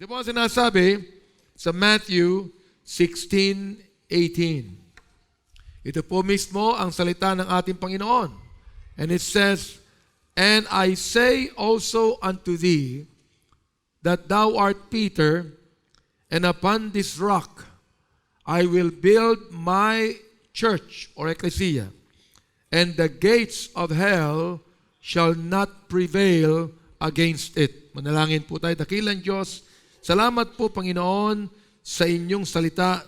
Ito po ang sinasabi sa Matthew 16:18. Ito po mismo ang salita ng ating Panginoon. And it says, "And I say also unto thee, that thou art Peter, and upon this rock I will build my church," or ecclesia, "and the gates of hell shall not prevail against it." Manalangin po tayo. Dakilang Diyos, salamat po, Panginoon, sa inyong salita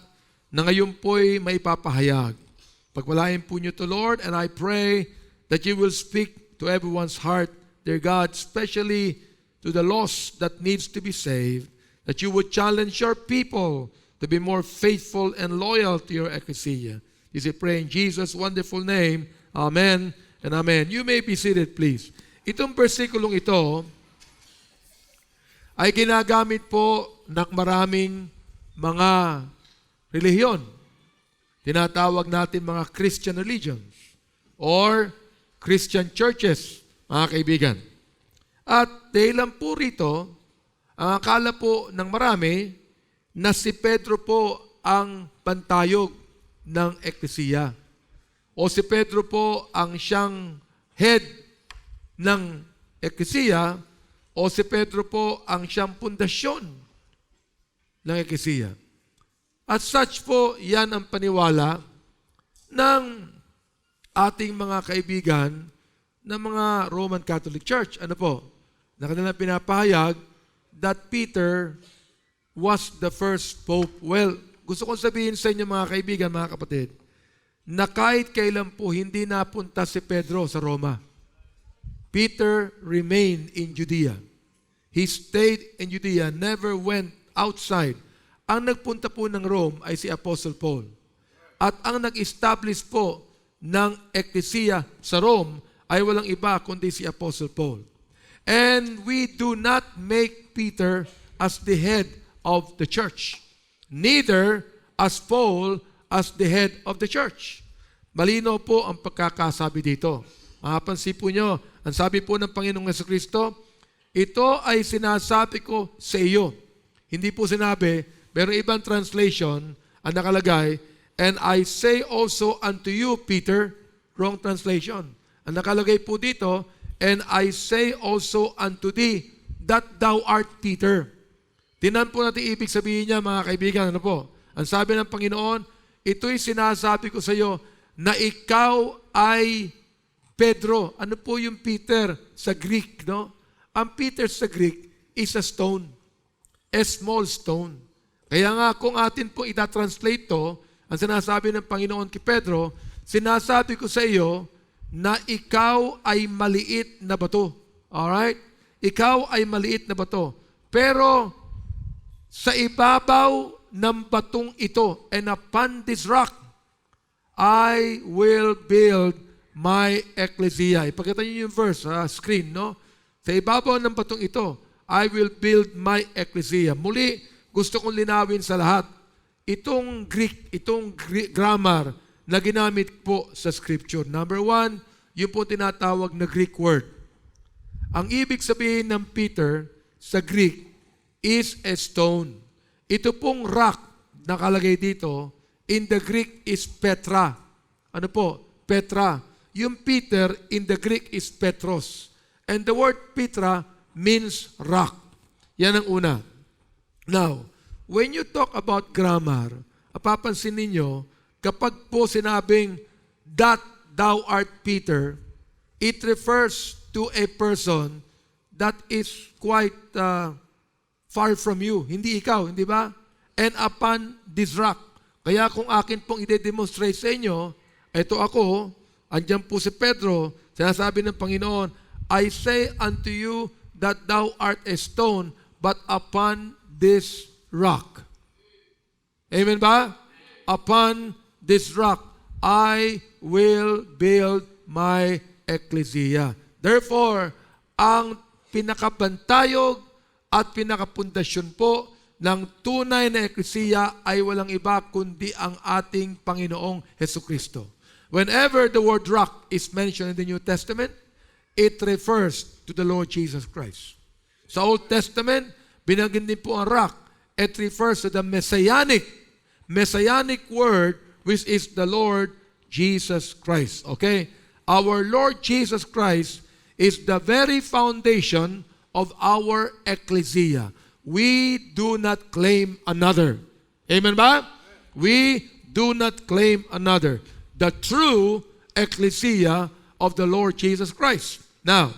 na ngayon po'y maipapahayag. Pagpalain po niyo to, Lord, and I pray that you will speak to everyone's heart, dear God, especially to the lost that needs to be saved, that you would challenge your people to be more faithful and loyal to your ecclesia. This I pray in Jesus' wonderful name. Amen and amen. You may be seated, please. Itong versikulong ito ay ginagamit po ng maraming mga relihiyon. Tinatawag natin mga Christian religions or Christian churches, mga kaibigan. At dahil lang po rito, ang akala po ng marami na si Pedro po ang pantayog ng eklesiya. O si Pedro po ang siyang head ng eklesiya, o si Pedro po ang siyang pundasyon ng eklesiya. At such po, yan ang paniwala ng ating mga kaibigan ng mga Roman Catholic Church. Ano po? Na kanilang pinapahayag that Peter was the first pope. Well, gusto kong sabihin sa inyo mga kaibigan, mga kapatid, na kahit kailan po hindi napunta si Pedro sa Roma. Peter remained in Judea. He stayed in Judea, never went outside. Ang nagpunta po ng Rome ay si Apostle Paul. At ang nag-establish po ng eklesiya sa Rome ay walang iba kundi si Apostle Paul. And we do not make Peter as the head of the church, neither as Paul as the head of the church. Malino po ang pagkakasabi dito. Mapapansin po nyo, ang sabi po ng Panginoong Jesucristo, ito ay sinasabi ko sa iyo. Hindi po sinabi, pero ibang translation, ang nakalagay, and I say also unto you, Peter, wrong translation. Ang nakalagay po dito, and I say also unto thee, that thou art Peter. Tinan po natin ibig sabihin niya, mga kaibigan, ano po? Ang sabi ng Panginoon, ito'y sinasabi ko sa iyo, na ikaw ay Pedro. Ano po yung Peter sa Greek, no? Ang Peter sa Greek is a stone, a small stone. Kaya nga kung atin po itatranslate to, ang sinasabi ng Panginoon kay Pedro, sinasabi ko sa iyo na ikaw ay maliit na bato. Alright? Ikaw ay maliit na bato. Pero sa ibabaw ng batong ito, and upon this rock, I will build my ecclesia. Ipakita niyo yung verse sa screen, no? Sa ibabaw ng batong ito, I will build my ecclesia. Muli, gusto kong linawin sa lahat. Itong Greek grammar na ginamit po sa Scripture. Number one, yung po tinatawag na Greek word. Ang ibig sabihin ng Peter sa Greek is a stone. Ito pong rock nakalagay dito, in the Greek is Petra. Ano po? Petra. Yung Peter in the Greek is Petros. And the word Petra means rock. Yan ang una. Now, when you talk about grammar, papansin ninyo, kapag po sinabing, that thou art Peter, it refers to a person that is quite far from you. Hindi ikaw, hindi ba? And upon this rock. Kaya kung akin pong i-demonstrate sa inyo, ito ako, andyan po si Pedro, sinasabi ng Panginoon, I say unto you that thou art a stone, but upon this rock. Amen ba? Upon this rock, I will build my ecclesia. Therefore, ang pinakabantayog at pinakapundasyon po ng tunay na ecclesia ay walang iba kundi ang ating Panginoong Hesukristo. Whenever the word rock is mentioned in the New Testament, it refers to the Lord Jesus Christ. Sa Old Testament, Binanggit din po ang rock. It refers to the messianic word, which is the Lord Jesus Christ. Okay? Our Lord Jesus Christ is the very foundation of our ecclesia. We do not claim another. Amen ba? We do not claim another. The true ecclesia of the Lord Jesus Christ. Now,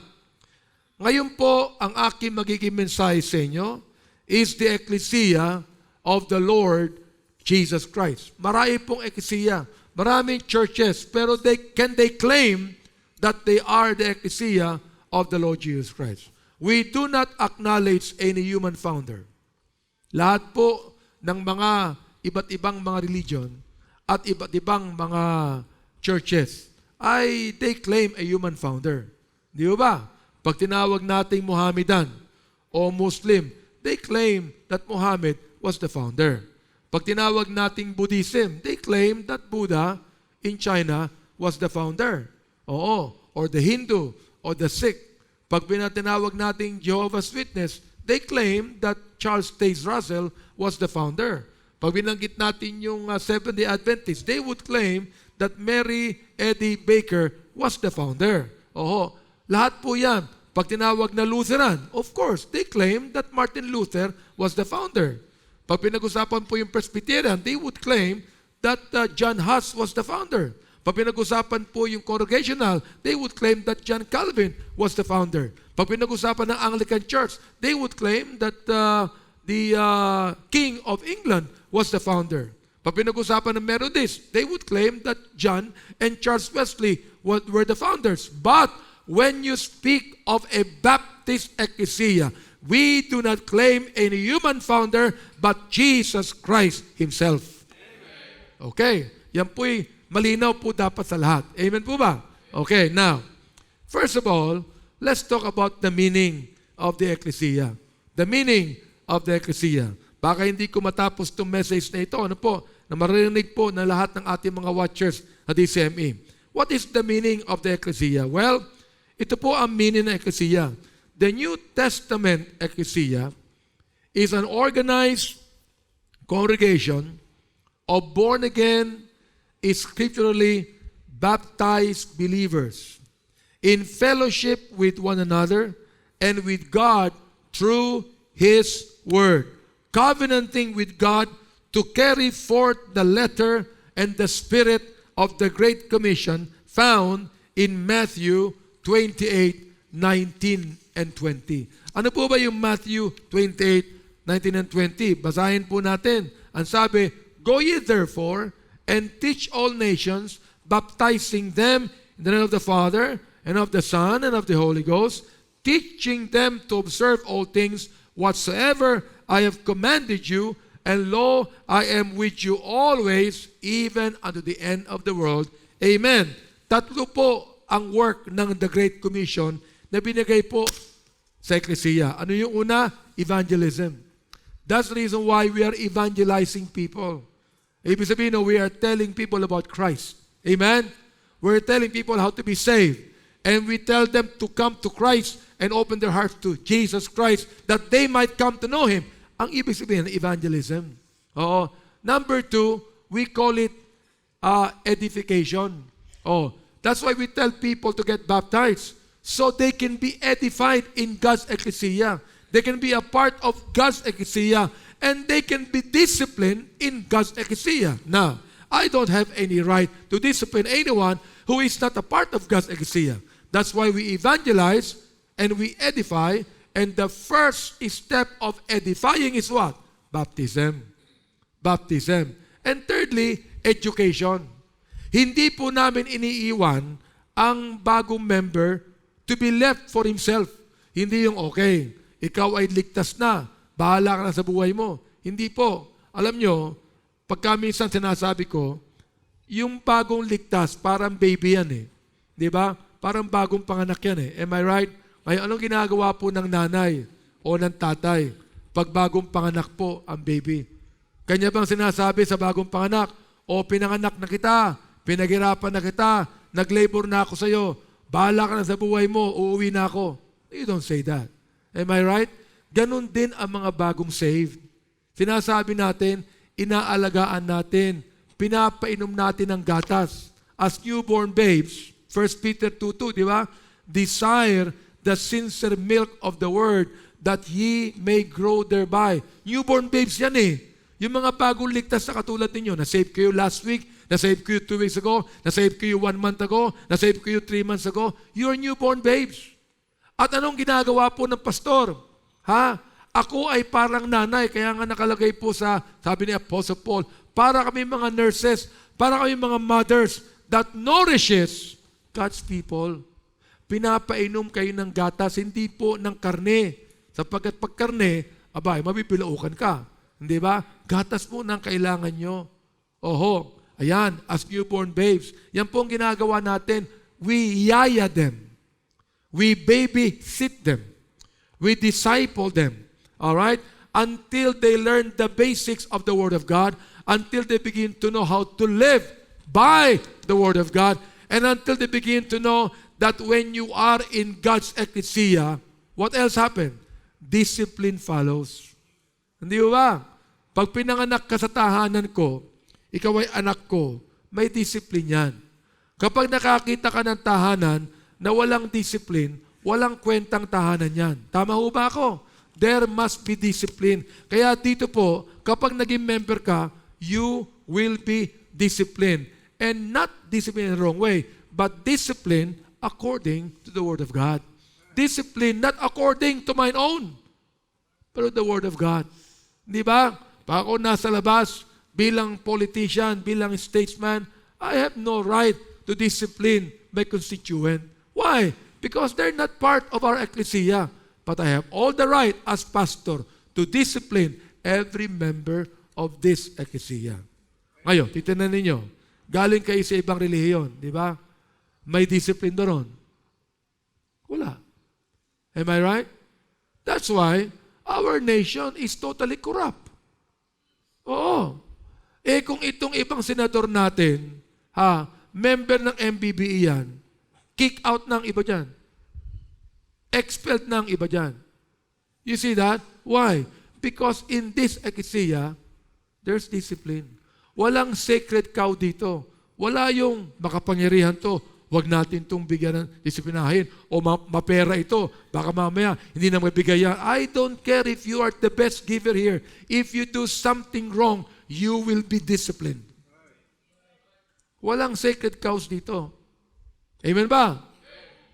ngayon po, ang aking magiging mensahe sa inyo is the ecclesia of the Lord Jesus Christ. Marami pong ecclesia, maraming churches, pero can they claim that they are the ecclesia of the Lord Jesus Christ? We do not acknowledge any human founder. Lahat po ng mga iba't ibang mga religion at iba't ibang mga churches they claim a human founder. Di ba? Pag tinawag nating Mohammedan o Muslim, they claim that Muhammad was the founder. Pag tinawag nating Buddhism, they claim that Buddha in China was the founder. Oo. Or the Hindu or the Sikh. Pag pinatinawag nating Jehovah's Witness, they claim that Charles Taze Russell was the founder. Pag binanggit natin yung Seventh-day Adventists, they would claim that Mary Eddy Baker was the founder. Oho, lahat po yan. Pag tinawag na Lutheran, of course, they claim that Martin Luther was the founder. Pag pinag-usapan po yung Presbyterian, they would claim that John Huss was the founder. Pag pinag-usapan po yung Congregational, they would claim that John Calvin was the founder. Pag pinag-usapan ng Anglican Church, they would claim that the King of England was the founder. Pag pinag-usapan ng Methodists, they would claim that John and Charles Wesley were the founders. But when you speak of a Baptist ecclesia, we do not claim any human founder but Jesus Christ Himself. Okay, yan po'y malinaw po dapat sa lahat. Amen po ba? Okay, now, first of all, let's talk about the meaning of the ecclesia. The meaning of the ecclesia. Baka hindi ko matapos itong message na ito. Ano po? Na marinig po na lahat ng ating mga watchers sa DCME. What is the meaning of the ecclesia? Well, ito po ang meaning ng ecclesia. The New Testament ecclesia is an organized congregation of born-again, scripturally baptized believers in fellowship with one another and with God through His Word, covenanting with God to carry forth the letter and the spirit of the Great Commission found in Matthew 28:19 and 20. Ano po ba yung Matthew 28:19 and 20? Basahin po natin. Ang sabi, "Go ye therefore and teach all nations, baptizing them in the name of the Father and of the Son and of the Holy Ghost, teaching them to observe all things whatsoever I have commanded you, and lo, I am with you always, even unto the end of the world." Amen. Tatlo po ang work ng The Great Commission na binigay po sa Ecclesia. Ano yung una? Evangelism. That's the reason why we are evangelizing people. Ibig sabihin, we are telling people about Christ. Amen? We're telling people how to be saved. And we tell them to come to Christ and open their hearts to Jesus Christ that they might come to know Him. Ang ibig sabihin ng evangelism. Oo. Number 2, we call it edification. Oh, that's why we tell people to get baptized so they can be edified in God's ecclesia. They can be a part of God's ecclesia and they can be disciplined in God's ecclesia. Now, I don't have any right to discipline anyone who is not a part of God's ecclesia. That's why we evangelize and we edify. And the first step of edifying is what? Baptism. Baptism. And thirdly, education. Hindi po namin iniiwan ang bagong member to be left for himself. Hindi yung okay, ikaw ay ligtas na, bahala ka na sa buhay mo. Hindi po. Alam nyo, pagka minsan sinasabi ko, yung bagong ligtas, parang baby yan eh. Di ba? Parang bagong panganak yan eh. Am I right? Ay, anong ginagawa po ng nanay o ng tatay pag bagong panganak po ang baby? Kanya bang sinasabi sa bagong panganak, o pinanganak na kita, pinaghirapan na kita, nag-labor na ako sa iyo, bahala ka na sa buhay mo, uuwi na ako. You don't say that. Am I right? Ganon din ang mga bagong saved. Sinasabi natin, inaalagaan natin, pinapainom natin ng gatas. As newborn babes, 1 Peter 2:2, di ba? Desire the sincere milk of the word that ye may grow thereby. Newborn babes yan eh. Yung mga bagong ligtas na katulad ninyo, na-save kayo last week, na-save kayo 2 weeks ago, na-save kayo 1 month ago, na-save kayo 3 months ago, you're newborn babes. At anong ginagawa po ng pastor? Ha? Ako ay parang nanay, kaya nga nakalagay po sa, sabi ni Apostle Paul, para kami mga nurses, para kami mga mothers that nourishes God's people. Pinapainom kayo ng gatas, hindi po ng karne. Sapagkat pag karne, abay, mabibilaukan ka. Hindi ba? Gatas po ng kailangan nyo. Oho, ayan, as newborn babes. Yan po ang ginagawa natin. We yaya them. We babysit them. We disciple them. Alright? Until they learn the basics of the Word of God, until they begin to know how to live by the Word of God, and until they begin to know that when you are in God's ecclesia, what else happened? Discipline follows. Hindi ba? Pag pinanganak ka sa tahanan ko, ikaw ay anak ko, may discipline yan. Kapag nakakita ka ng tahanan na walang discipline, walang kwentang tahanan yan. Tama ho ba ako? There must be discipline. Kaya dito po, kapag naging member ka, you will be disciplined. And not discipline in the wrong way, but discipline according to the Word of God. Discipline not according to mine own, but the Word of God. Di ba? Pag ako nasa labas, bilang politician, bilang statesman, I have no right to discipline my constituent. Why? Because they're not part of our ecclesia. But I have all the right as pastor to discipline every member of this ecclesia. Ngayon, titinan ninyo, galing kayo sa ibang relihiyon, di ba? May discipline doon. Wala. Am I right? That's why our nation is totally corrupt. Oo. Eh kung itong ibang senador natin, member ng MBBE yan, kick out ng iba dyan. Expelled ng iba dyan. You see that? Why? Because in this ecclesia, there's discipline. Walang sacred cow dito. Wala yung makapangyarihan to. Huwag natin itong bigyan ng disiplinahin. O mapera ito. Baka mamaya, hindi na mabigay yan. I don't care if you are the best giver here. If you do something wrong, you will be disciplined. Walang sacred cows dito. Amen ba?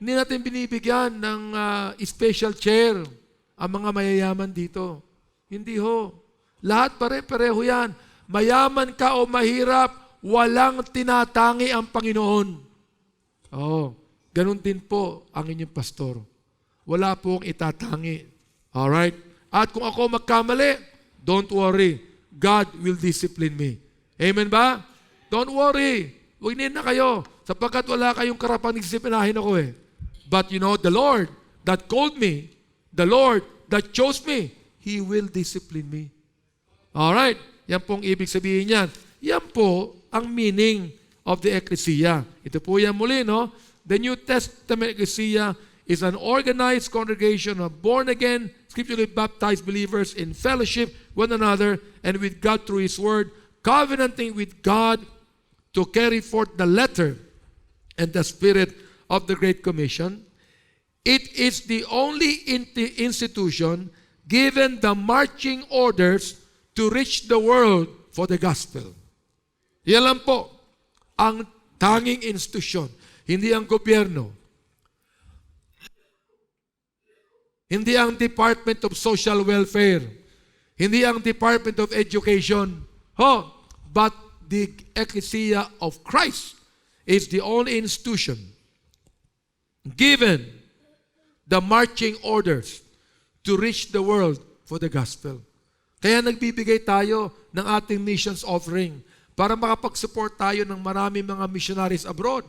Hindi natin binibigyan ng special chair ang mga mayayaman dito. Hindi ho. Lahat pare-pareho yan. Mayaman ka o mahirap, walang tinatangi ang Panginoon. Oh, ganun din po ang inyong pastor. Wala pong itatangi. Alright? At kung ako magkamali, don't worry. God will discipline me. Amen ba? Don't worry. Huwag na kayo. Sapagkat wala kayong karapang disipinahin ako eh. But you know, the Lord that called me, the Lord that chose me, He will discipline me. Alright? Yan pong ibig sabihin niyan. Yan po ang meaning of the ecclesia. Ito po yan muli, no? The New Testament ecclesia is an organized congregation of born-again, scripturally baptized believers in fellowship with one another and with God through His Word, covenanting with God to carry forth the letter and the spirit of the Great Commission. It is the only institution given the marching orders to reach the world for the gospel. Yan lang po ang tanging institusyon. Hindi ang gobyerno. Hindi ang Department of Social Welfare. Hindi ang Department of Education. But the Ecclesia of Christ is the only institution given the marching orders to reach the world for the gospel. Kaya nagbibigay tayo ng ating missions offering para makapag-support tayo ng marami mga missionaries abroad.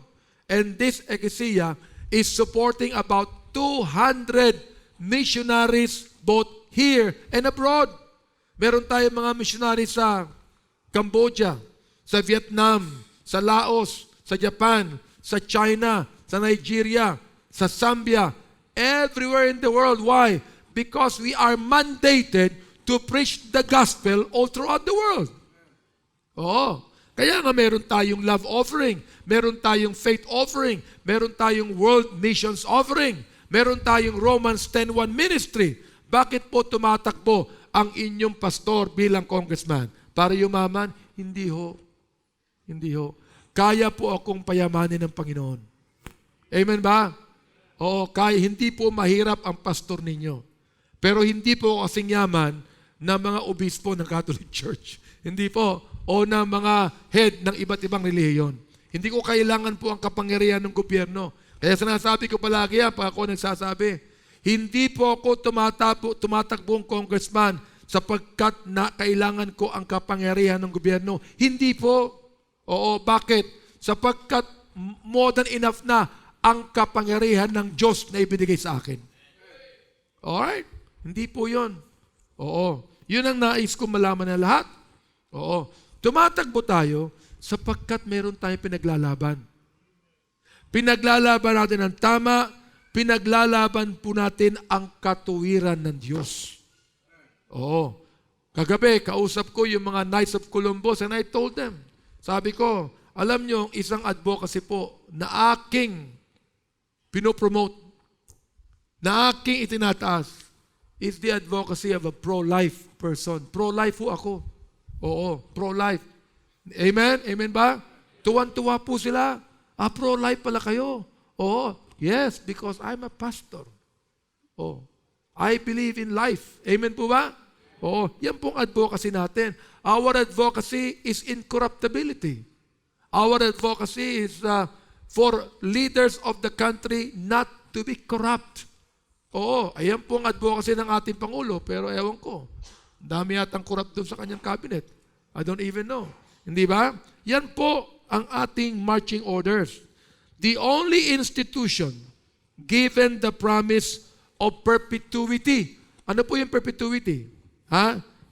And this ecclesia is supporting about 200 missionaries both here and abroad. Meron tayong mga missionaries sa Cambodia, sa Vietnam, sa Laos, sa Japan, sa China, sa Nigeria, sa Zambia, everywhere in the world. Why? Because we are mandated to preach the gospel all throughout the world. Oo. Kaya nga meron tayong love offering, meron tayong faith offering, meron tayong world missions offering, meron tayong Romans 10:1 ministry. Bakit po tumatakbo ang inyong pastor bilang congressman? Para yumaman? Hindi ho. Hindi ho. Kaya po akong payamanin ng Panginoon. Amen ba? Oo, kaya. Hindi po mahirap ang pastor ninyo. Pero hindi po kasing yaman na mga obispo ng Catholic Church. Hindi po. O na mga head ng iba't ibang relihiyon. Hindi ko kailangan po ang kapangyarihan ng gobyerno. Kaya sinasabi ko palagi pag ako nagsasabi, hindi po ako tumatakbong congressman sapagkat na kailangan ko ang kapangyarihan ng gobyerno. Hindi po. Oo, bakit? Sapagkat more than enough na ang kapangyarihan ng Diyos na ibinigay sa akin. Alright? Hindi po yun. Oo. Yun ang nais ko malaman na lahat. Oo. Tumatakbo tayo sapagkat meron tayong pinaglalaban. Pinaglalaban natin ang tama, pinaglalaban po natin ang katuwiran ng Diyos. Oo. Kagabi, kausap ko yung mga Knights of Columbus and I told them, sabi ko, alam nyo, isang advocacy po na aking pinopromote, na aking itinataas, is the advocacy of a pro-life person. Pro-life po ako. Oo, pro-life. Amen? Amen ba? Tuwan-tuwa po sila. Pro-life pala kayo. Oo, yes, because I'm a pastor. Oh, I believe in life. Amen po ba? Oo, yan pong advocacy natin. Our advocacy is incorruptibility. Our advocacy is for leaders of the country not to be corrupt. Oo, ayan pong advocacy ng ating Pangulo, pero ewan ko, dami yatang corrupt doon sa kanyang cabinet. I don't even know. Hindi ba? Yan po ang ating marching orders. The only institution given the promise of perpetuity. Ano po yung perpetuity?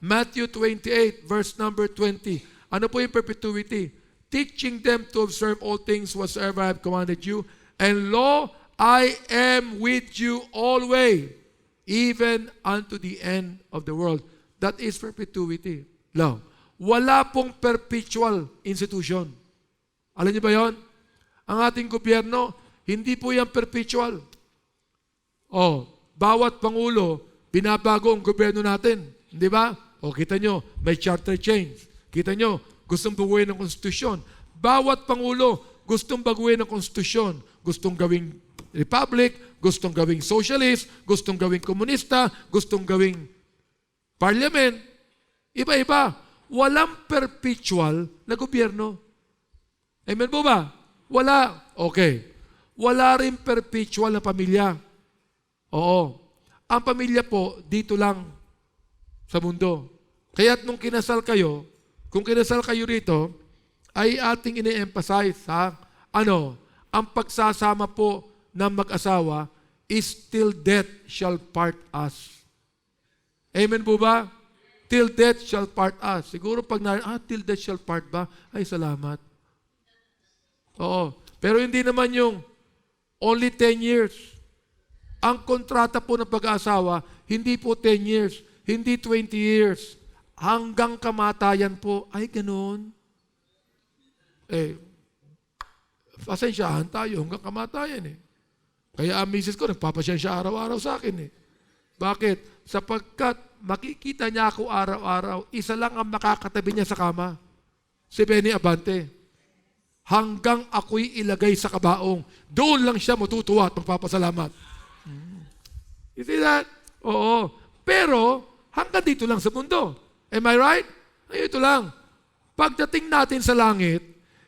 Matthew 28, verse number 20. Ano po yung perpetuity? Teaching them to observe all things whatsoever I have commanded you. And lo, I am with you always, even unto the end of the world. That is perpetuity. Now, wala pong perpetual institution. Alam niyo ba yon? Ang ating gobyerno, hindi po yan perpetual. Bawat pangulo, binabago ang gobyerno natin. Hindi ba? Kita nyo, may charter change. Kita nyo, gustong baguhin ng konstitusyon. Bawat pangulo, gustong baguhin ng konstitusyon. Gustong gawing republic, gustong gawing socialist, gustong gawing komunista, gustong gawing parliament. Iba-iba. Walang perpetual na gobyerno. Amen po ba? Wala. Okay. Wala rin perpetual na pamilya. Oo. Ang pamilya po, dito lang sa mundo. Kaya't nung kinasal kayo, kung kinasal kayo rito, ay ating ine-emphasize ang pagsasama po ng mag-asawa is till death shall part us. Amen po ba? Till death shall part us. Siguro pag till death shall part ba? Ay, salamat. Oo. Pero hindi naman yung only 10 years. Ang kontrata po ng pag-aasawa, hindi po 10 years, hindi 20 years. Hanggang kamatayan po. Ay, ganun. Pasensyahan tayo hanggang kamatayan . Kaya ang misis ko, nagpapasyan siya araw-araw sa akin . Bakit? Sapagkat makikita niya ako araw-araw, isa lang ang makakatabi niya sa kama. Si Benny Abante. Hanggang ako'y ilagay sa kabaong, doon lang siya matutuwa at magpapasalamat. You see that? Oo. Pero, hanggang dito lang sa mundo. Am I right? Ay, ito lang. Pagdating natin sa langit,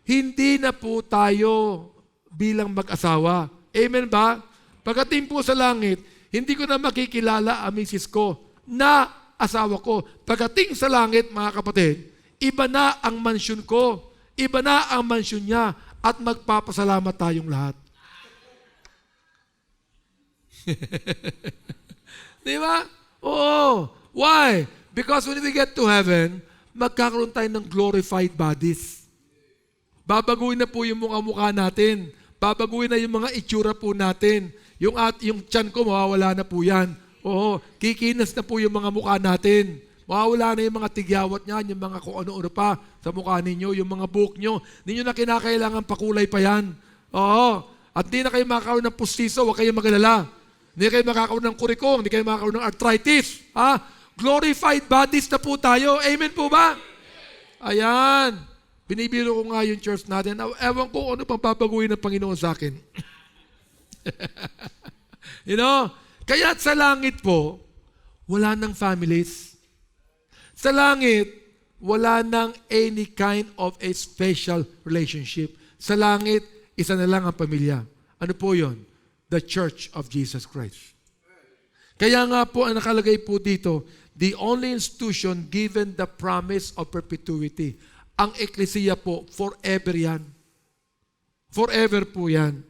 hindi na po tayo bilang mag-asawa. Amen ba? Pagdating po sa langit, hindi ko na makikilala ang misis ko na asawa ko. Pagdating sa langit, mga kapatid, iba na ang mansyon ko. Iba na ang mansyon niya at magpapasalamat tayong lahat. Di ba? Oo. Why? Because when we get to heaven, magkakaroon tayo ng glorified bodies. Babaguhin na po yung mukha natin. Babaguhin na yung mga itsura po natin. Yung tiyan ko, mawawala na po yan. Oo, kikinas na po yung mga mukha natin. Mawawala na yung mga tigyawat niyan, yung mga kung ano-ano pa sa mukha ninyo, yung mga buhok nyo. Hindi nyo na kinakailangan pakulay pa yan. Oo. At di na kayo makakaroon ng pustiso, huwag kayong magalala. Hindi kayo makakaroon ng kurikong, hindi kayo makakaroon ng arthritis. Glorified bodies na po tayo. Amen po ba? Ayan. Binibiro ko nga yung church natin. Ewan ko ano pang papaguhin ng Panginoon sa akin. You know? Kaya sa langit po, wala nang families. Sa langit, wala nang any kind of a special relationship. Sa langit, isa na lang ang pamilya. Ano po yon? The Church of Jesus Christ. Kaya nga po, ang nakalagay po dito, the only institution given the promise of perpetuity. Ang eklesiya po, forever yan. Forever po yan.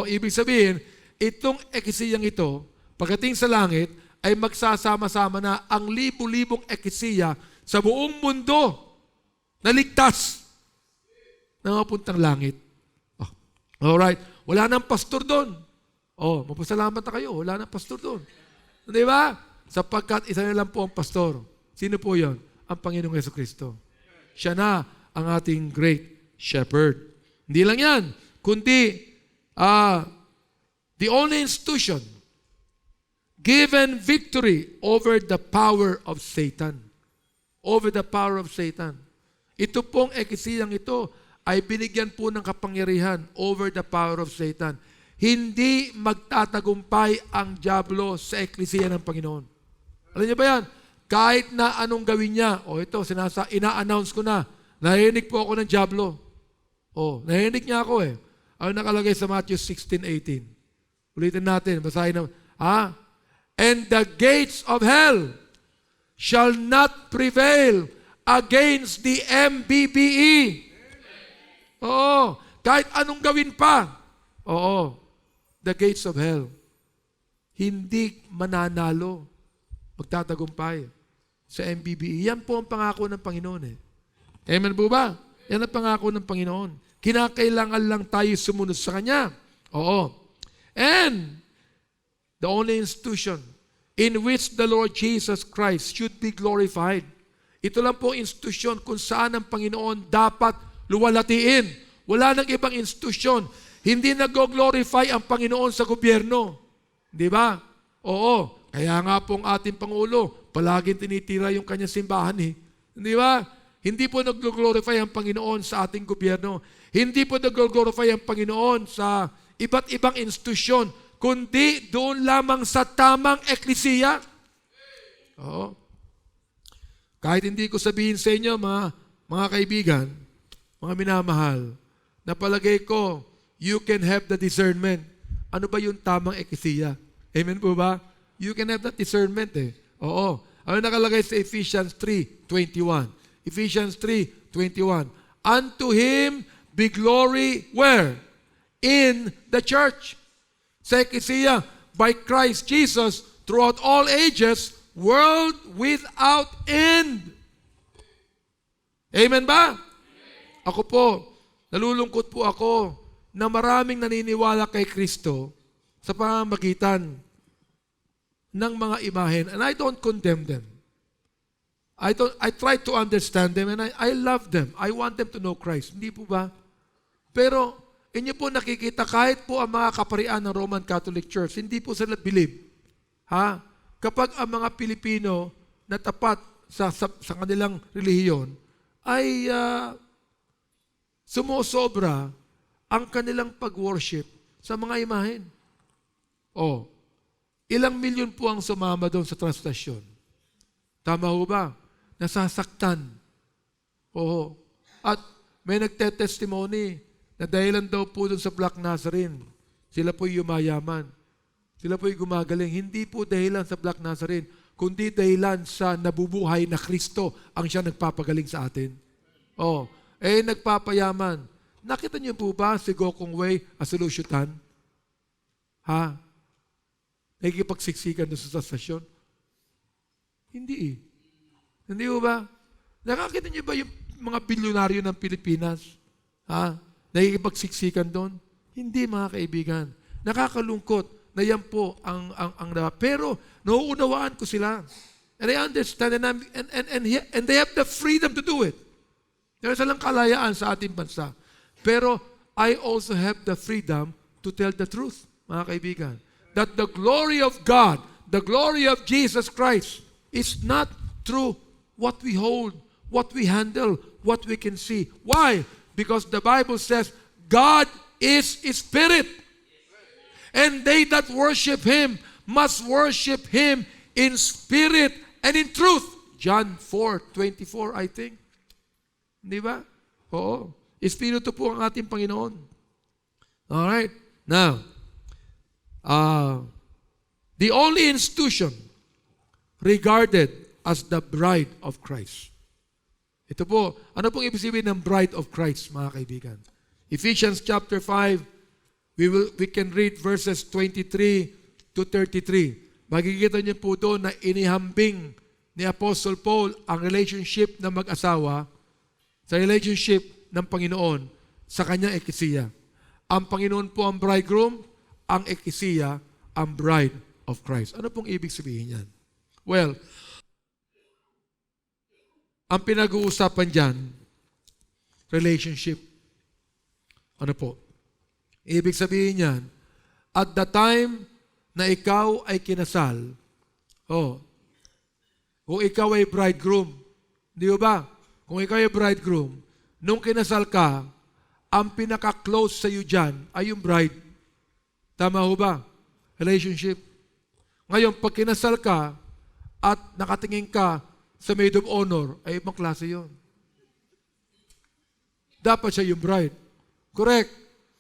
Ibig sabihin, itong eklesiyang ito, pagdating sa langit, ay magsasama-sama na ang libu-libong eklesiya sa buong mundo na ligtas na mapuntang langit. Alright. Wala nang pastor doon. Mapasalamat na kayo. Wala nang pastor doon. Di ba? Sapagkat isa na lang po ang pastor. Sino po yon? Ang Panginoong Jesucristo. Siya na ang ating great shepherd. Hindi lang yan. Kundi, the only institution given victory over the power of Satan. Over the power of Satan. Ito pong eklesiyang ito ay binigyan po ng kapangyarihan over the power of Satan. Hindi magtatagumpay ang dyablo sa eklesiya ng Panginoon. Alam niyo ba yan? Kahit na anong gawin niya, ina-announce ko na, nahinig po ako ng dyablo. Nahinig niya ako eh. Ano nakalagay sa Matthew 16:18? Ulitin natin, basahin na. And the gates of hell shall not prevail against the MBBE. Kahit anong gawin pa. The gates of hell. Hindi mananalo. Magtatagumpay sa MBBE. Yan po ang pangako ng Panginoon eh. Amen po ba? Yan ang pangako ng Panginoon. Kinakailangan lang tayo sumunod sa Kanya. And the only institution in which the Lord Jesus Christ should be glorified. Ito lang po institusyon kung saan ang Panginoon dapat luwalatiin. Wala nang ibang institusyon. Hindi nag-glorify ang Panginoon sa gobyerno. Di ba? Kaya nga pong ating Pangulo, palaging tinitira yung kanyang simbahan eh. Di ba? Hindi po nag-glorify ang Panginoon sa ating gobyerno. Hindi po nag-glorify ang Panginoon sa iba't ibang institusyon, kundi doon lamang sa tamang eklesiya. Kahit hindi ko sabihin sa inyo, mga kaibigan, mga minamahal, napalagay ko, you can have the discernment. Ano ba yung tamang eklesiya? Amen po ba? You can have that discernment eh. Ano nakalagay sa Ephesians 3:21? Ephesians 3:21. Unto Him be glory, where? In the church. Sa eklesiya, by Christ Jesus, throughout all ages, world without end. Amen ba? Ako po, nalulungkot po ako na maraming naniniwala kay Kristo sa pamamagitan ng mga imahen. And I don't condemn them. I try to understand them and I love them. I want them to know Christ. Hindi po ba? Pero, inyo po nakikita, kahit po ang mga kaparian ng Roman Catholic Church, hindi po sila believe. Kapag ang mga Pilipino na tapat sa kanilang relihiyon ay sumusobra ang kanilang pag-worship sa mga imahen. Ilang milyon po ang sumama doon sa translation. Tama ho ba? Nasasaktan. At may nagte-testimony na dahilan daw po doon sa Black Nazarene, sila po'y yumayaman. Sila po'y gumagaling. Hindi po dahilan sa Black Nazarene, kundi dahilan sa nabubuhay na Kristo ang siya nagpapagaling sa atin. Nagpapayaman. Nakita niyo po ba si Gokong Wei Asolusyutan? Nakikipagsiksikan doon sa stasyon? Hindi eh. Hindi po ba? Nakakita niyo ba yung mga bilyonaryo ng Pilipinas? Nakikipagsiksikan doon? Hindi, mga kaibigan. Nakakalungkot. na yan po ang pero nauunawaan ko sila. And I understand and they have the freedom to do it. Meron silang kalayaan sa ating bansa. Pero I also have the freedom to tell the truth, mga kaibigan. That the glory of God, the glory of Jesus Christ is not through what we hold, what we handle, what we can see. Why? Because the Bible says, God is Spirit. And they that worship Him must worship Him in spirit and in truth. John 4:24, I think. Di ba? Oo. Espiritu po ang ating Panginoon. Alright. Now, the only institution regarded as the bride of Christ. Ito po, ano pong ibig sabihin ng bride of Christ, mga kaibigan? Ephesians chapter 5, we can read verses 23 to 33. Makikita niyo po doon na inihambing ni Apostle Paul ang relationship ng mag-asawa sa relationship ng Panginoon sa kanyang eklesia. Ang Panginoon po ang bridegroom, ang eklesia ang bride of Christ. Ano pong ibig sabihin yan? Well, ang pinag-uusapan dyan, relationship. Ano po? Ibig sabihin yan, at the time na ikaw ay kinasal, kung ikaw ay bridegroom, di ba? Kung ikaw ay bridegroom, nung kinasal ka, ang pinaka-close sa iyo dyan ay yung bride. Tama ho ba? Relationship. Ngayon, pag kinasal ka at nakatingin ka sa maid of honor, ay ibang klase yun. Dapat siya yung bride. Correct.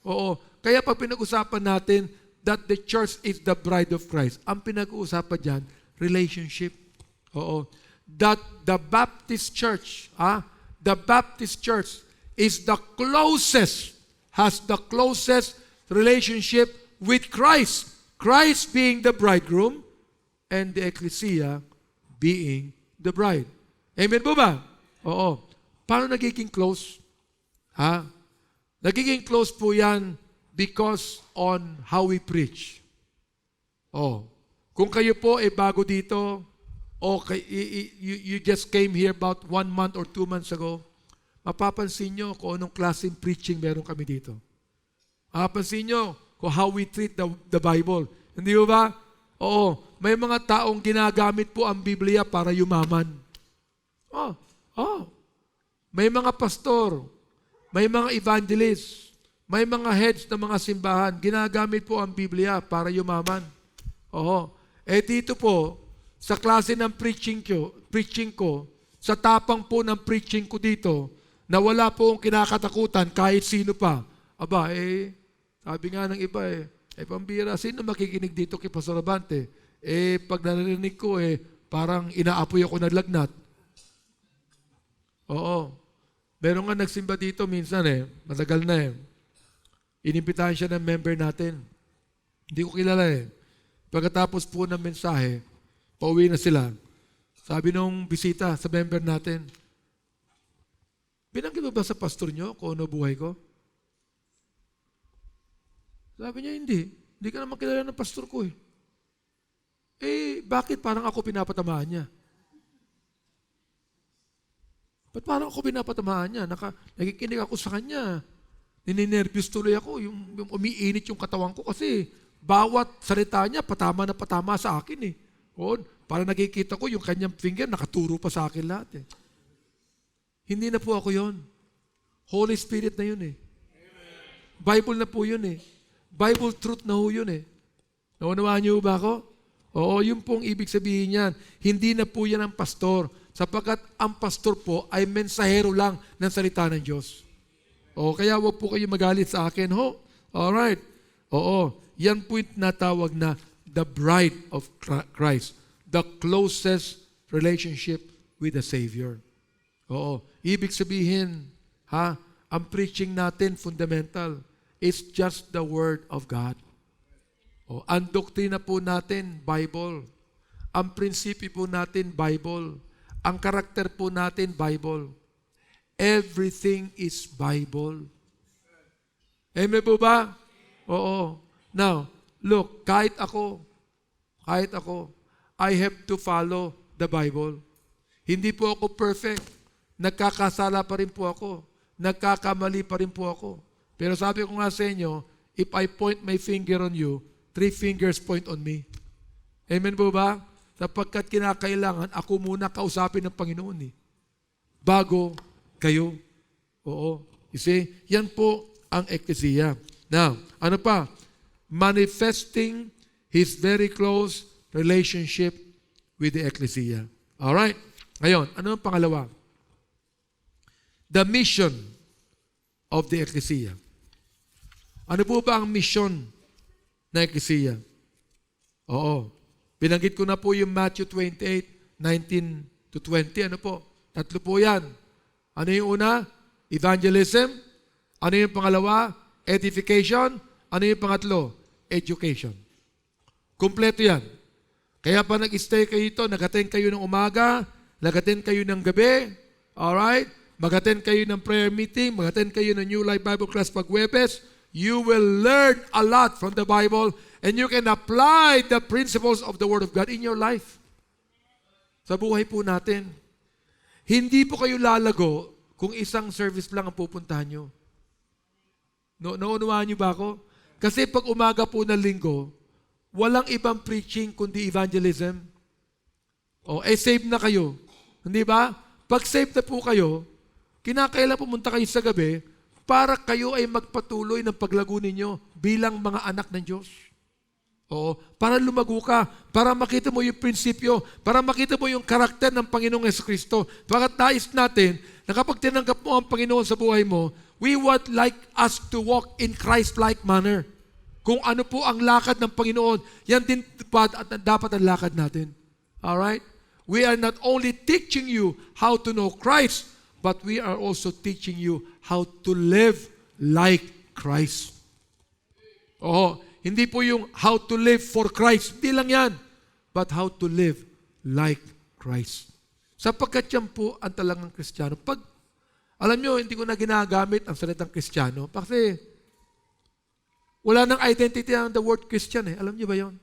Oo. Kaya pag pinag-usapan natin that the church is the bride of Christ, ang pinag-uusapan dyan, relationship. Oo. That the Baptist Church, is the closest, has the closest relationship with Christ. Christ being the bridegroom and the ecclesia being the bride. Amen po ba? Oo. Paano nagiging close? Nagiging close po yan because on how we preach. Kung kayo po ay bago dito, you just came here about 1 month or 2 months ago, mapapansin nyo kung anong klaseng preaching meron kami dito. Mapapansin nyo kung how we treat the Bible. Hindi ba? Oo. May mga taong ginagamit po ang Biblia para yumaman. May mga pastor, may mga evangelist, may mga heads ng mga simbahan, ginagamit po ang Biblia para yumaman. Dito po, sa klase ng preaching ko, sa tapang po ng preaching ko dito, na wala po akong kinakatakutan kahit sino pa. Sabi nga ng iba pambira, sino makikinig dito kay Pastor Abante? Pag narinig ko, parang inaapoy ako ng lagnat. Oo. Meron nga nagsimba dito minsan matagal na inimbitahan siya ng member natin. Hindi ko kilala Pagkatapos po ng mensahe, pauwi na sila. Sabi nung bisita sa member natin, binanggit mo ba sa pastor nyo kung ano buhay ko? Sabi niya, hindi. Hindi ka naman kilala ng pastor ko bakit parang ako pinapatamaan niya? Ba't parang ako pinapatamaan niya? Nakikinig ako sa kanya. Nininervyos tuloy ako. Yung umiinit yung katawan ko kasi bawat salita niya patama na patama sa akin Parang nakikita ko yung kanyang finger nakaturo pa sa akin lahat Hindi na po ako yon. Holy Spirit na yun Bible na po yun Bible truth na ho yun Naunawaan niyo ba ako? Oo, yun pong ibig sabihin yan. Hindi na po yan ang pastor. Sapagkat ang pastor po ay mensahero lang ng salita ng Diyos. Kaya wag po kayo magalit sa akin, Alright. Yan po yung natawag na the bride of Christ. The closest relationship with the Savior. Ibig sabihin, ang preaching natin, fundamental. It's just the Word of God. Ang doktrina po natin, Bible. Ang prinsipyo po natin, Bible. Ang karakter po natin, Bible. Everything is Bible. Amen po ba? Oo. Now, Look, kahit ako, I have to follow the Bible. Hindi po ako perfect. Nagkakasala pa rin po ako. Nagkakamali pa rin po ako. Pero sabi ko nga sa inyo, if I point my finger on you, 3 fingers point on me. Amen po ba? Sapagkat kinakailangan, ako muna kausapin ng Panginoon bago kayo. Oo. You see, yan po ang ecclesia. Now, ano pa? Manifesting His very close relationship with the ecclesia. Alright? Ngayon, ano ang pangalawa? The mission of the ecclesia. Ano po ba ang mission na ecclesia? Oo. Binanggit ko na po yung Matthew 28, 19 to 20. Ano po? 3 po yan. Ano yung una? Evangelism. Ano yung pangalawa? Edification. Ano yung pangatlo? Education. Kumpleto yan. Kaya pa nag-stay kayo ito, nag-attend kayo ng umaga, nag-attend kayo ng gabi, alright? Mag-attend kayo ng prayer meeting, mag-attend kayo ng New Life Bible Class pag Huwebes, you will learn a lot from the Bible and you can apply the principles of the Word of God in your life. Sa buhay po natin. Hindi po kayo lalago kung isang service lang ang pupuntahan nyo. Naunawaan nyo ba ako? Kasi pag umaga po ng linggo, walang ibang preaching kundi evangelism. Save na kayo. Hindi ba? Pag save na po kayo, kinakailangan pumunta kayo sa gabi para kayo ay magpatuloy ng paglago ninyo bilang mga anak ng Diyos. Para lumago ka, para makita mo yung prinsipyo, para makita mo yung karakter ng Panginoong Jesucristo. Bakit nais natin na kapag tinanggap mo ang Panginoon sa buhay mo, we would like us to walk in Christ-like manner. Kung ano po ang lakad ng Panginoon, yan din dapat ang lakad natin. Alright? We are not only teaching you how to know Christ, but we are also teaching you how to live like Christ. Hindi po yung how to live for Christ. Hindi lang yan. But how to live like Christ. Sapagkat yan po ang talagang Kristiyano. Alam nyo, hindi ko na ginagamit ang salitang Kristiyano kasi wala nang identity ang the word Christian Alam niyo ba yon?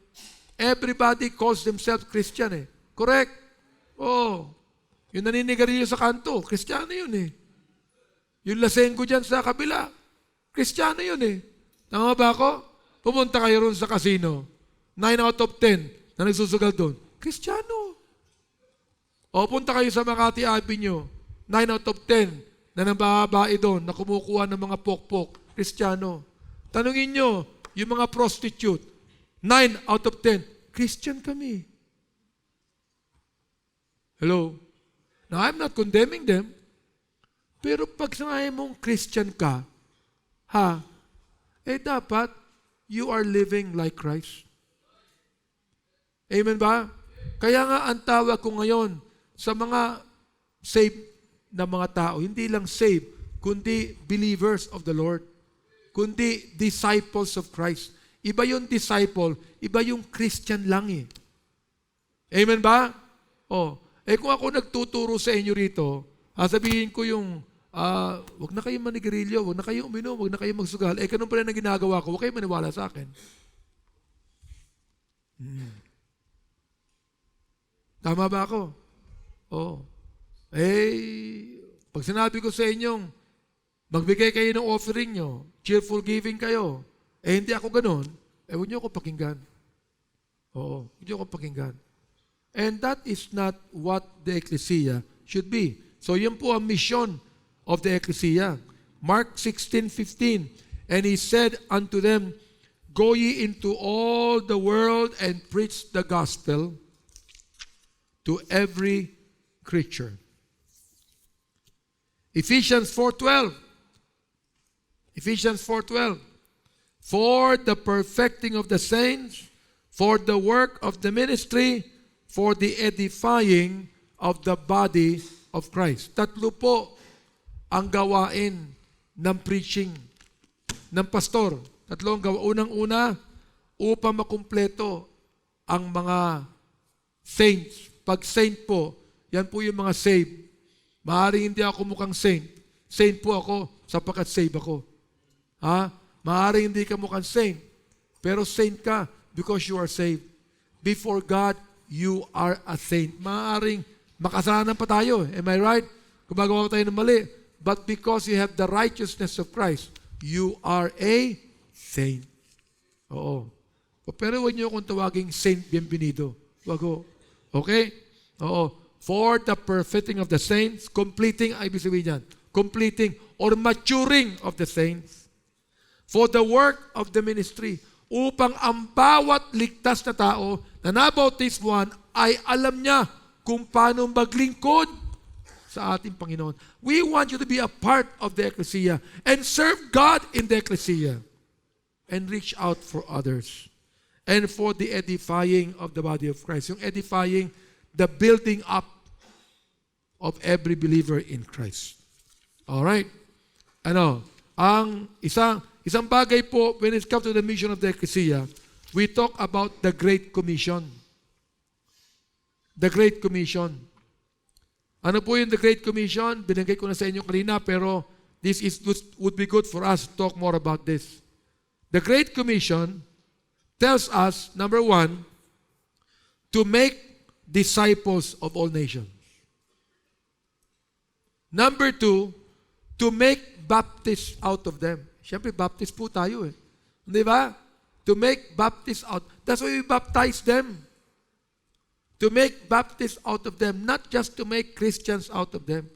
Everybody calls themselves Christian Correct? Yung naninigarilyo sa kanto, Kristiyano yun Yung lasenggo dyan sa kabila, Kristiyano yun Tama ba ako? Pumunta kayo ron sa casino. 9 out of 10 na nagsusugal doon. Kristiyano. Punta kayo sa Makati Avenue. 9 out of 10 na nababae doon, na kumukuha ng mga pokpok. Kristiyano. Tanungin nyo, yung mga prostitute, 9 out of 10, Christian kami. Hello? Now, I'm not condemning them. Pero pag sanayin mong Christian ka, dapat you are living like Christ. Amen ba? Kaya nga ang tawag ko ngayon sa mga saved na mga tao, hindi lang saved, kundi believers of the Lord. Kundi disciples of Christ. Iba yung disciple, iba yung Christian lang Amen ba? Kung ako nagtuturo sa inyo rito, sabihin ko yung, wag na kayong manigarilyo, wag na kayong uminom, wag na kayong magsugal. Ganun pala na ginagawa ko, wag kayong maniwala sa akin. Tama ba ako? Pag sinabi ko sa inyong, magbigay kayo ng offering nyo, cheerful giving kayo, hindi ako ganun, huwag nyo ako pakinggan. Huwag nyo ako pakinggan. And that is not what the ecclesia should be. So yun po ang mission of the ecclesia. Mark 16:15, and He said unto them, Go ye into all the world and preach the gospel to every creature. Ephesians 4:12. Ephesians 4:12. For the perfecting of the saints, for the work of the ministry, for the edifying of the body of Christ. 3 po ang gawain ng preaching ng pastor. 3 ang gawain. Unang-una, upang makumpleto ang mga saints. Pag saint po, yan po yung mga saved. Maaaring hindi ako mukhang saint. Saint po ako sapagkat save ako. Maaaring hindi ka mukhang saint. Pero saint ka because you are saved. Before God, you are a saint. Maaaring makasalanan pa tayo. Am I right? Gumagawa tayo ng mali. But because you have the righteousness of Christ, you are a saint. Oo. Pero huwag niyo akong tawaging Saint Bienvenido. Wag ho. Okay? Oo. For the perfecting of the saints, completing, ay ibig sabihin yan, completing or maturing of the saints, for the work of the ministry, upang ang bawat ligtas na tao na nabautismuhan ay alam niya kung paano maglingkod sa ating Panginoon. We want you to be a part of the ecclesia and serve God in the ecclesia and reach out for others and for the edifying of the body of Christ. Yung edifying, the building up of every believer in Christ. Alright? Ang isang bagay po, when it comes to the mission of the ecclesia, we talk about the Great Commission. The Great Commission. Ano po yung the Great Commission? Binigay ko na sa inyo kanina, pero would be good for us to talk more about this. The Great Commission tells us, number 1, to make disciples of all nations. Number 2, to make baptists out of them. Siyempre, baptist po tayo eh. Di ba? To make baptists out. That's why we baptize them. To make baptists out of them, not just to make Christians out of them.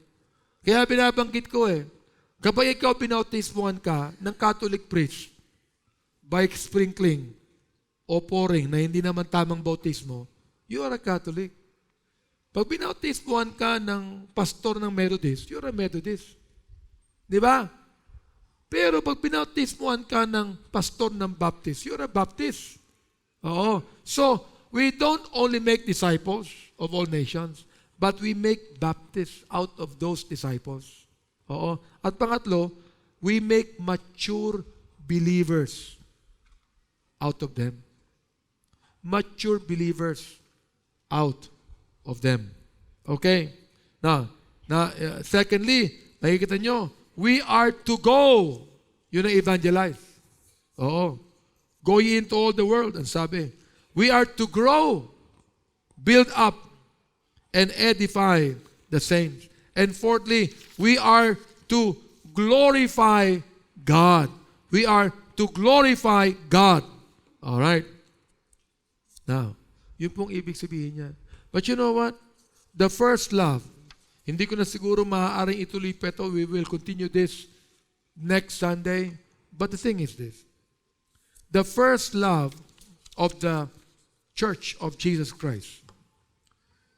Kaya binabanggit ko eh, kapag ikaw binautismuhan ka ng Catholic priest by sprinkling o pouring na hindi naman tamang bautismo, you are a Catholic. Pag binautismuhan ka ng pastor ng Methodist, you are a Methodist. Di ba? Pero pag binautismuhan ka ng pastor ng Baptist, you are a Baptist. Oo. So, we don't only make disciples of all nations, but we make Baptists out of those disciples. Oo. At pangatlo, we make mature believers out of them. Mature believers out of them. Okay? Secondly, nakikita nyo, we are to go. Yun ang evangelize. Oo. Go ye into all the world. Ang sabi, we are to grow, build up, and edify the saints. And fourthly, we are to glorify God. We are to glorify God. All right? Now, yun pong ibig sabihin niya. But you know what? The first love, hindi ko na siguro maaaring ituloy pa ito. We will continue this next Sunday. But the thing is this. The first love of the Church of Jesus Christ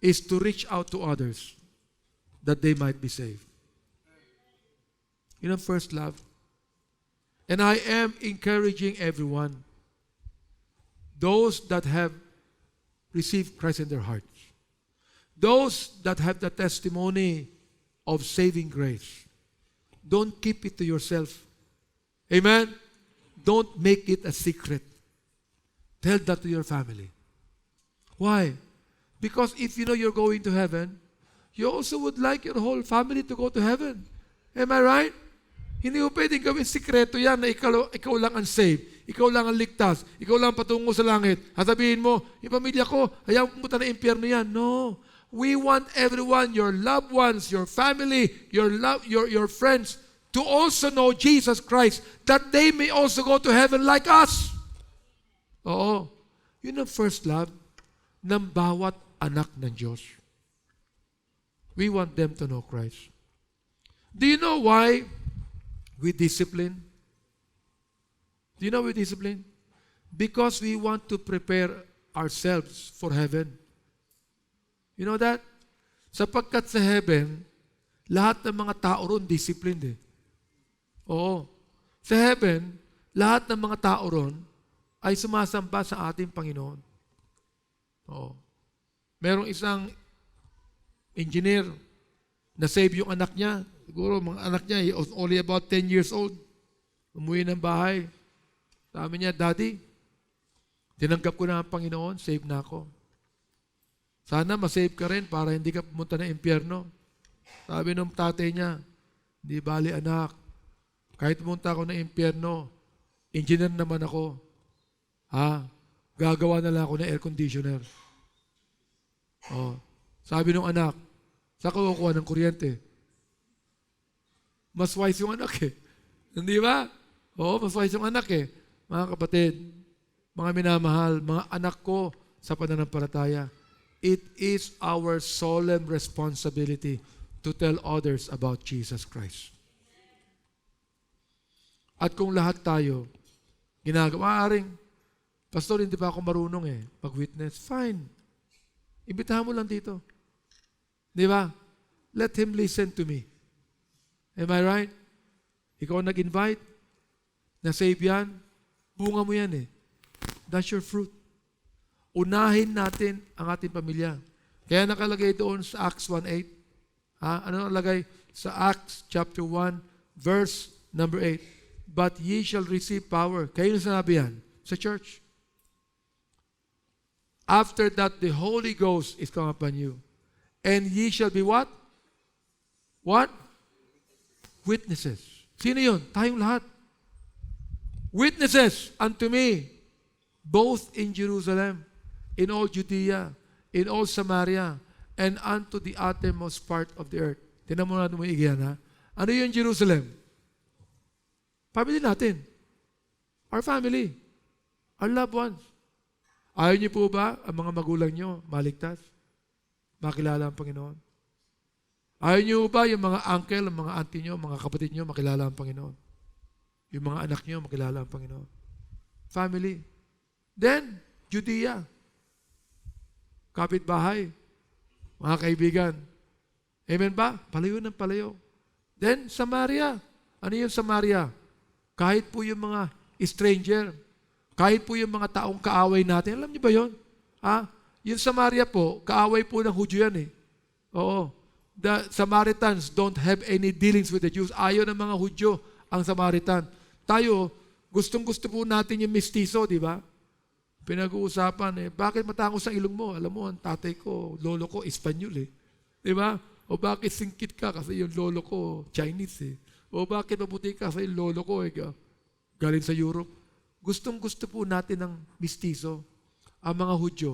is to reach out to others that they might be saved. You know, first love. And I am encouraging everyone, those that have received Christ in their hearts, those that have the testimony of saving grace, don't keep it to yourself. Amen? Don't make it a secret. Tell that to your family. Why? Because if you know you're going to heaven, you also would like your whole family to go to heaven. Am I right? Hindi mo pwedeng gawin sikreto yan na ikaw lang ang saved, ikaw lang ang ligtas, ikaw lang patungo sa langit. At sabihin mo, yung pamilya ko, ayaw pumunta na impyerno yan. No. We want everyone, your loved ones, your family, your friends, to also know Jesus Christ, that they may also go to heaven like us. Oo. Yun ang first love ng bawat anak ng Diyos. We want them to know Christ. Do you know why we discipline? Do you know we discipline? Because we want to prepare ourselves for heaven. You know that? Sapagkat sa heaven, lahat ng mga tao ron disciplined eh. Oo. Sa heaven, lahat ng mga tao ron ay sumasamba sa ating Panginoon. Oo. Merong isang engineer na save yung anak niya. Siguro mga anak niya, he was only about 10 years old. Umuwi ng bahay. Sabi niya, Daddy, tinanggap ko na ang Panginoon, save na ako. Sana masave ka rin para hindi ka pumunta ng impyerno. Sabi ng tatay niya, di bali anak, kahit pumunta ako ng impyerno, engineer naman ako. Gagawa na lang ako ng air conditioner. Sabi ng anak, saan ka kukuha ng kuryente? Mas wise yung anak eh. Hindi ba? Mas wise yung anak eh. Mga kapatid, mga minamahal, mga anak ko sa pananampalataya, it is our solemn responsibility to tell others about Jesus Christ. At kung lahat tayo, ginagawa, Pastor, hindi pa ako marunong mag-witness. Fine. Imbitahan mo lang dito. Di ba? Let him listen to me. Am I right? Ikaw nag-invite, na-save yan, bunga mo yan That's your fruit. Unahin natin ang ating pamilya. Kaya nakalagay doon sa Acts 1:8. Ano nakalagay? Sa Acts chapter 1, verse number 8. But ye shall receive power. Kayo na sinabi yan? Sa church. After that, the Holy Ghost is come upon you. And ye shall be what? What? Witnesses. Sino yun? Tayong lahat. Witnesses unto me, both in Jerusalem, in all Judea, in all Samaria, and unto the uttermost part of the earth. Tinan mo natin mo igihan, Ano yung Jerusalem? Family natin. Our family. Our loved ones. Ayaw niyo po ba ang mga magulang niyo maligtas? Makilala ang Panginoon? Ayaw niyo ba yung mga uncle, ang mga auntie niyo, mga kapatid niyo makilala ang Panginoon? Yung mga anak niyo makilala ang Panginoon? Family. Then, Judea. Kapitbahay. Mga kaibigan. Amen ba? Palayo ng palayo. Then, Samaria. Ano yung Samaria? Kahit po yung mga stranger, kahit po yung mga taong kaaway natin, alam niyo ba yun? Yung Samaria po, kaaway po ng Hudyo yan Oo. The Samaritans don't have any dealings with the Jews. Ayaw ng mga Hudyo ang Samaritan. Tayo, gustong-gusto po natin yung mistiso, di ba? Pinag-uusapan bakit matangos ang ilong mo? Alam mo, ang tatay ko, lolo ko, Espanyol Di ba? O bakit singkit ka? Kasi yung lolo ko, Chinese O bakit mabuti ka? Kasi yung lolo ko, galing sa Europe. Gustong-gusto po natin ng mistiso. Ang mga Hudyo,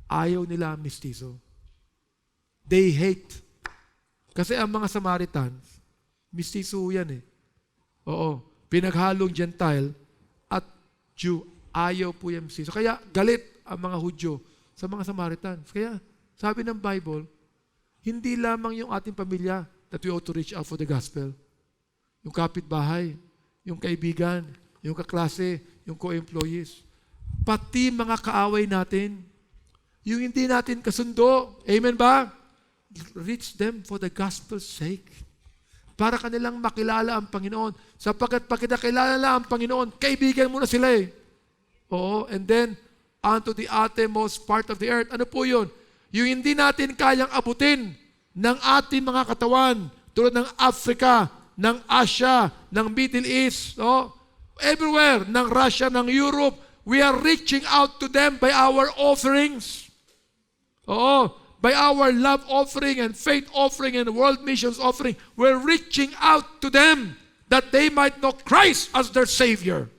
ayaw nila ang mistiso. They hate. Kasi ang mga Samaritans, mistiso yan Oo. Pinaghalong Gentile at Jew. Ayaw po yung mistiso. Kaya galit ang mga Hudyo sa mga Samaritans. Kaya sabi ng Bible, hindi lamang yung ating pamilya that we ought to reach out for the gospel. Yung kapitbahay, yung kaibigan, yung kaklase, yung co-employees. Pati mga kaaway natin, yung hindi natin kasundo. Amen ba? Reach them for the gospel's sake. Para kanilang makilala ang Panginoon. Sapagkat pag kinakilala ang Panginoon, kaibigan mo na sila Oo, and then, unto the uttermost part of the earth. Ano po yun? Yung hindi natin kayang abutin ng ating mga katawan, tulad ng Africa, ng Asia, ng Middle East, everywhere, ng Russia, ng Europe, we are reaching out to them by our offerings. By our love offering and faith offering and world missions offering, we're reaching out to them that they might know Christ as their Savior.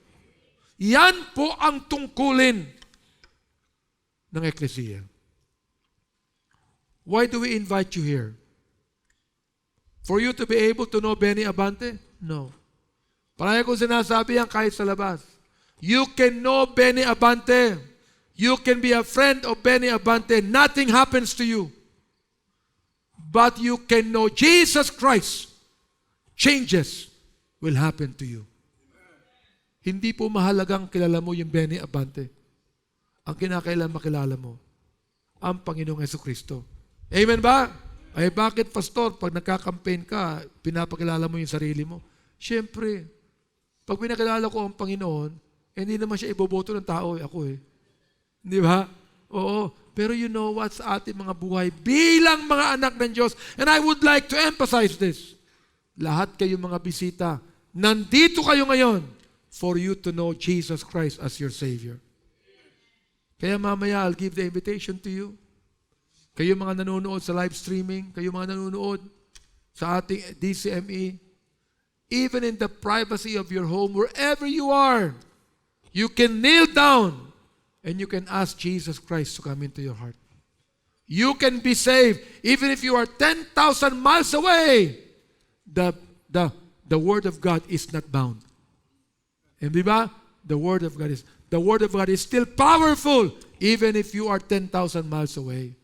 Yan po ang tungkulin ng Ecclesia. Why do we invite you here? For you to be able to know Benny Abante? No. Paraya kong sinasabi yan kahit sa labas. You can know Benny Abante. You can be a friend of Benny Abante. Nothing happens to you. But you can know Jesus Christ. Changes will happen to you. Hindi po mahalagang kilala mo yung Benny Abante. Ang kinakailangan makilala mo, ang Panginoong Jesucristo. Amen ba? Ay bakit, Pastor, pag nagka-campaign ka, pinapakilala mo yung sarili mo? Siyempre, pag pinakilala ko ang Panginoon, hindi naman siya iboboto ng tao, ako Di ba? Oo. Pero you know what, sa ating mga buhay, bilang mga anak ng Diyos, and I would like to emphasize this, lahat kayong mga bisita, nandito kayo ngayon for you to know Jesus Christ as your Savior. Kaya mamaya, I'll give the invitation to you. Kayo mga nanonood sa live streaming, kayo mga nanonood sa ating DCME, even in the privacy of your home, wherever you are, You can kneel down and you can ask Jesus Christ to come into your heart. You can be saved even if you are 10,000 miles away. The Word of God is not bound. And di ba? The Word of God is still powerful even if you are 10,000 miles away.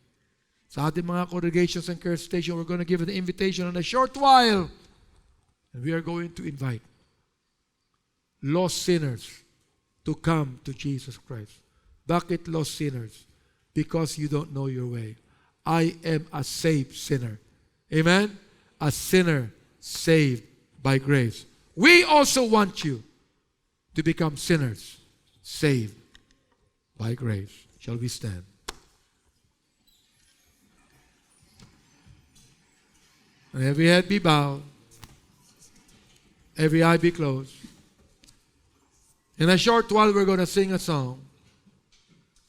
Sa ating mga congregations and care station, we're going to give an invitation in a short while. And we are going to invite lost sinners to come to Jesus Christ. Bakit lost sinners? Because you don't know your way. I am a saved sinner. Amen? A sinner saved by grace. We also want you to become sinners saved by grace. Shall we stand? And every head be bowed, every eye be closed. In a short while, we're going to sing a song.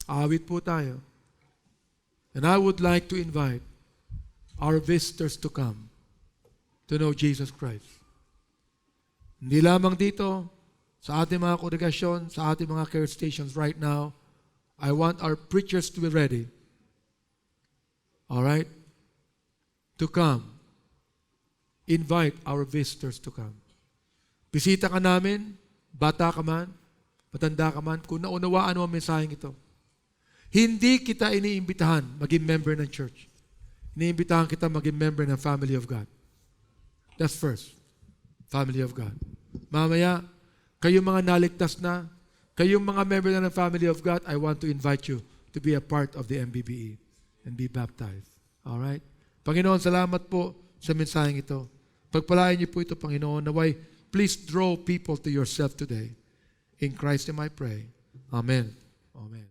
Awit po tayo. And I would like to invite our visitors to come to know Jesus Christ. Hindi lamang dito, sa ating mga kongregasyon, sa ating mga care stations right now, I want our preachers to be ready. All right? To come. Invite our visitors to come. Bisita ka namin, bata ka man, matanda ka man, kung naunawaan mo ang mensaheng ito. Hindi kita iniimbitahan maging member ng church. Iniimbitahan kita maging member ng family of God. That's first. Family of God. Mamaya, kayong mga naligtas na, kayong mga member na ng family of God, I want to invite you to be a part of the MBBE and be baptized. Alright? Panginoon, salamat po sa mensaheng ito. Pagpalain niyo po ito, Panginoon, naway, please draw people to yourself today. In Christ name I pray. Amen. Amen.